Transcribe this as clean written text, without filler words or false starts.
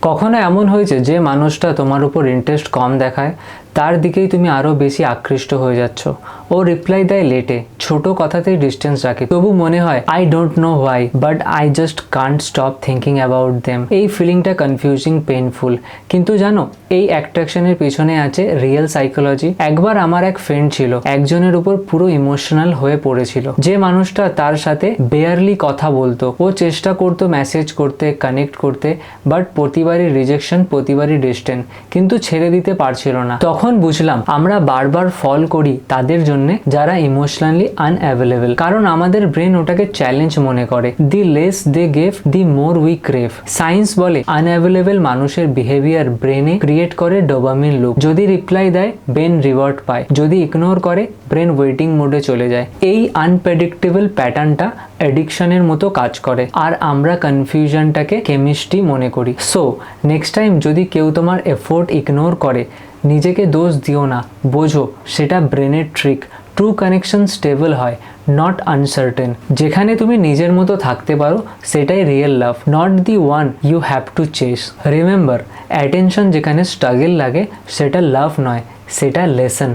কখনো এমন হয়েছে যে মানুষটা তোমার উপর ইন্টারেস্ট কম দেখায় তার দিকেই তুমি আরও বেশি আকৃষ্ট হয়ে যাচ্ছ? ও রিপ্লাই দেয় লেটে, ছোট কথাতেই ডিস্টেন্স রাখে, তবু মনে হয় I don't know why but I just Kant stop thinking about them. এই ফিলিংটা কনফিউজিং, পেইনফুল, কিন্তু জানো এই অ্যাট্রাকশনের পিছনে আছে রিয়েল সাইকোলজি। একবার আমার এক ফ্রেন্ড ছিল, একজনের উপর পুরো ইমোশনাল হয়ে পড়েছিল। যে মানুষটা তার সাথে বেয়ারলি কথা বলতো, ও চেষ্টা করতো মেসেজ করতে, কানেক্ট করতে, বাট প্রতিবারই রিজেকশন, প্রতিবারই ডিস্টেন্স, কিন্তু ছেড়ে দিতে পারছিল না। তখন বুঝলাম আমরা বারবার ফল করি তাদের জন্য যারা ইমোশনালি আনঅ্যাভেলেবল, কারণ আমাদের ব্রেন ওটাকে চ্যালেঞ্জ মনে করে। The less they gave the more we crave. Science বলে আনঅ্যাভেলেবল মানুষের বিহেভিয়ার ব্রেনে ক্রিয়েট করে ডোপামিন লুপ। যদি রিপ্লাই দেয় ব্রেন রিওয়ার্ড পায়, যদি ইগনোর করে ব্রেন ওয়েটিং মোডে চলে যায়। এই আনপ্রেডিক্টেবল প্যাটার্নটা অ্যাডিকশনের মতো কাজ করে, আর আমরা কনফিউশনটাকে কেমিস্ট্রি মনে করি। সো নেক্সট টাইম যদি কেউ তোমার এফোর্ট ইগনোর করে, নিজেকে দোষ দিও না, বোঝো সেটা ব্রেনের ট্রিক। ট্রু কানেকশন স্টেবল হয়, নট আনসার্টেন। যেখানে তুমি নিজের মতো থাকতে পারো সেটাই real love, not the one you have to chase. Remember, attention যেখানে স্ট্রাগল লাগে সেটা লাভ নয়, সেটা লেসন।